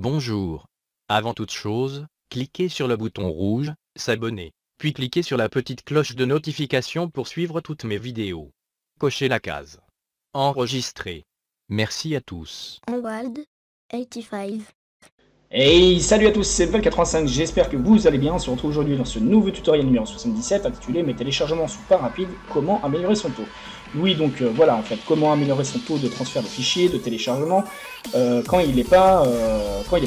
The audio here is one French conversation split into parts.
Bonjour. Avant toute chose, cliquez sur le bouton rouge, s'abonner, puis cliquez sur la petite cloche de notification pour suivre toutes mes vidéos. Cochez la case enregistrer. Merci à tous. Onward 85. Hey, salut à tous, c'est Vel85, j'espère que vous allez bien. On se retrouve aujourd'hui dans ce nouveau tutoriel numéro 77 intitulé Mes téléchargements sont pas rapides, comment améliorer son taux. Oui, donc voilà en fait, comment améliorer son taux de transfert de fichiers, de téléchargement, quand il n'est pas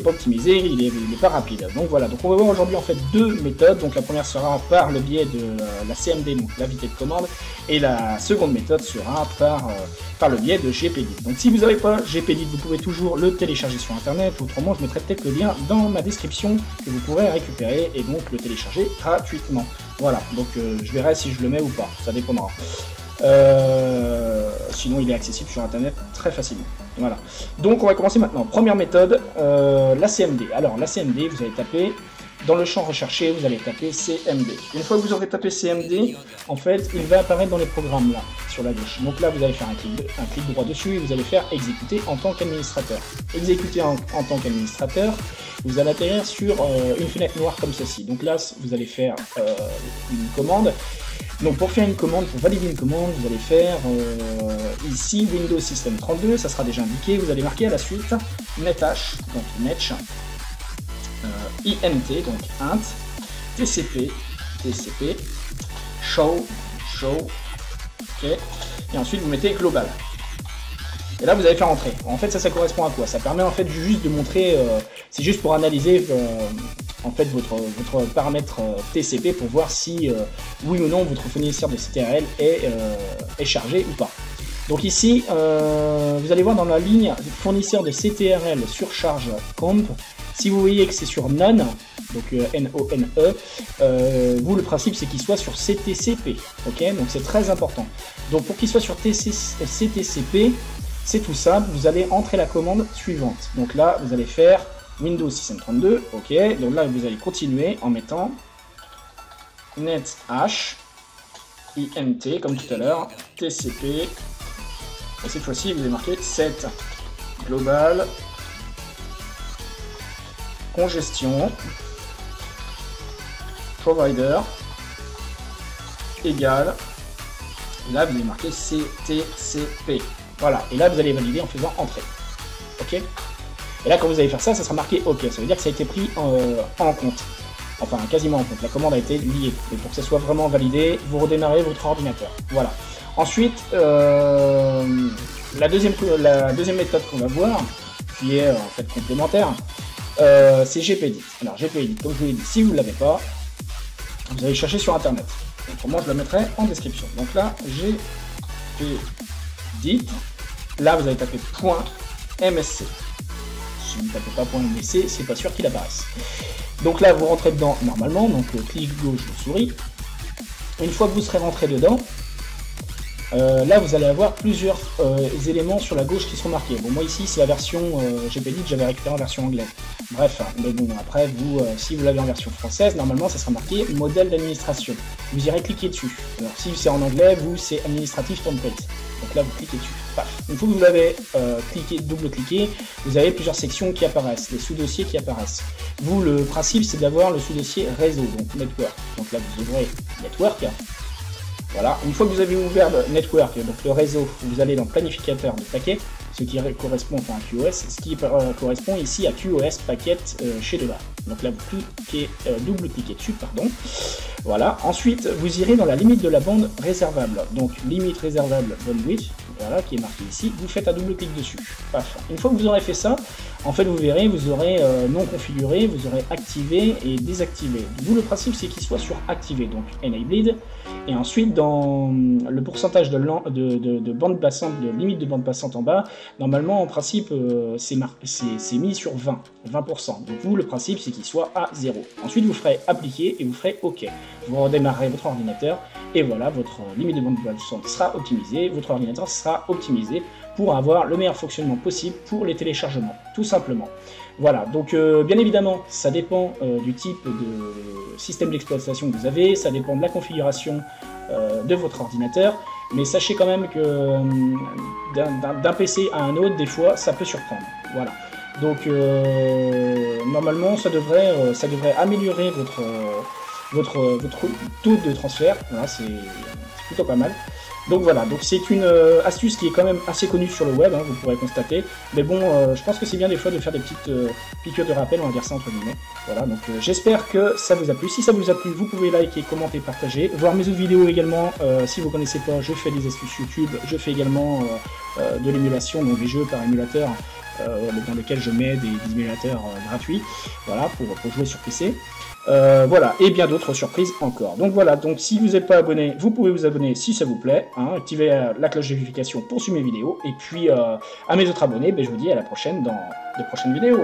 optimisé, il est pas rapide. Donc voilà, donc on va voir aujourd'hui en fait deux méthodes. Donc la première sera par le biais de la CMD, donc la vitesse de commande, et la seconde méthode sera par le biais de GPedit. Donc si vous n'avez pas GPedit, vous pouvez toujours le télécharger sur internet, autrement je mettrai peut-être le lien dans ma description que vous pourrez récupérer et donc le télécharger gratuitement. Voilà, donc je verrai si je le mets ou pas, ça dépendra. Sinon il est accessible sur internet très facilement. Voilà. Donc on va commencer maintenant. Première méthode, la CMD. Alors la CMD, vous allez taper dans le champ recherché, vous allez taper CMD. Une fois que vous aurez tapé CMD, en fait, il va apparaître dans les programmes là, sur la gauche. Donc là, vous allez faire un clic droit dessus et vous allez faire exécuter en tant qu'administrateur. Exécuter en tant qu'administrateur, vous allez atterrir sur une fenêtre noire comme ceci. Donc là, vous allez faire une commande. Donc pour faire une commande, pour valider une commande, vous allez faire ici Windows System 32, ça sera déjà indiqué, vous allez marquer à la suite nethash, donc netch, int, donc int, tcp, show, ok, et ensuite vous mettez global. Et là vous allez faire entrer. En fait ça correspond à quoi? Ça permet en fait juste de montrer, c'est juste pour analyser en fait votre paramètre TCP pour voir si oui ou non votre fournisseur de CTRL est chargé ou pas. Donc ici vous allez voir dans la ligne fournisseur de CTRL surcharge comp, si vous voyez que c'est sur none, donc N-O-N-E, vous le principe c'est qu'il soit sur CTCP, ok, donc c'est très important. Donc pour qu'il soit sur CTCP, c'est tout simple, vous allez entrer la commande suivante. Donc là, vous allez faire Windows System 32, ok. Donc là, vous allez continuer en mettant nethash, int, comme tout à l'heure, tcp. Et cette fois-ci, vous allez marquer set global congestion provider égale. Et là, vous allez marquer CTCP. Voilà, et là vous allez valider en faisant entrer. Ok. Et là quand vous allez faire ça, ça sera marqué OK. Ça veut dire que ça a été pris en compte. Enfin quasiment en compte. La commande a été liée. Et pour que ça soit vraiment validé, vous redémarrez votre ordinateur. Voilà. Ensuite, la deuxième méthode qu'on va voir, qui est en fait complémentaire, c'est GPedit. Alors GPedit, comme je vous l'ai dit, si vous ne l'avez pas, vous allez chercher sur internet. Donc, pour moi je la mettrai en description. Donc là, GPedit. Là vous allez taper .msc. Si vous ne tapez pas .msc, c'est pas sûr qu'il apparaisse. Donc là vous rentrez dedans normalement, donc clic gauche de souris. Une fois que vous serez rentré dedans, là vous allez avoir plusieurs éléments sur la gauche qui seront marqués. Bon moi ici c'est la version GPedit, j'avais récupéré en version anglaise. Bref, mais bon après vous, si vous l'avez en version française, normalement ça sera marqué modèle d'administration. Vous irez cliquer dessus. Alors si c'est en anglais, vous c'est administrative template. Donc là vous cliquez dessus. Paf. Une fois que vous l'avez double-cliqué, vous avez plusieurs sections qui apparaissent, les sous-dossiers qui apparaissent. Vous le principe c'est d'avoir le sous-dossier réseau, donc network. Donc là vous ouvrez network. Voilà, une fois que vous avez ouvert le network, donc le réseau, vous allez dans planificateur de paquets, ce qui correspond enfin à QoS, ce qui correspond ici à QoS packet chez Deva. Donc là vous cliquez, double-cliquez dessus, pardon. Voilà, ensuite vous irez dans la limite de la bande réservable. Donc limite réservable bandwidth, voilà, qui est marqué ici, vous faites un double-clic dessus. Paf. Une fois que vous aurez fait ça, en fait vous verrez, vous aurez non configuré, vous aurez activé et désactivé. D'où le principe c'est qu'il soit sur activé, donc enabled. Et ensuite dans le pourcentage de bande passante, de limite de bande passante en bas, normalement en principe c'est mis sur 20%. Donc vous le principe c'est qu'il soit à 0. Ensuite vous ferez appliquer et vous ferez OK. Vous redémarrerez votre ordinateur et voilà, votre limite de bande passante sera optimisée, votre ordinateur sera optimisé pour avoir le meilleur fonctionnement possible pour les téléchargements, tout simplement. Voilà, donc bien évidemment, ça dépend du type de système d'exploitation que vous avez, ça dépend de la configuration de votre ordinateur, mais sachez quand même que d'un PC à un autre, des fois, ça peut surprendre. Voilà. Donc normalement ça devrait améliorer votre taux de transfert. Voilà, c'est plutôt pas mal. Donc voilà, donc c'est une astuce qui est quand même assez connue sur le web, hein, vous pourrez constater. Mais bon, je pense que c'est bien des fois de faire des petites piqûres de rappel, on va dire ça entre guillemets. Voilà, donc j'espère que ça vous a plu. Si ça vous a plu, vous pouvez liker, commenter, partager. Voir mes autres vidéos également. Si vous ne connaissez pas, je fais des astuces YouTube. Je fais également de l'émulation, donc des jeux par émulateur, dans lesquels je mets des émulateurs gratuits, voilà, pour jouer sur PC. Voilà, et bien d'autres surprises encore. Donc voilà, donc si vous n'êtes pas abonné, vous pouvez vous abonner si ça vous plaît, hein, activez la cloche de notification pour suivre mes vidéos, et puis à mes autres abonnés, ben, je vous dis à la prochaine dans de prochaines vidéos.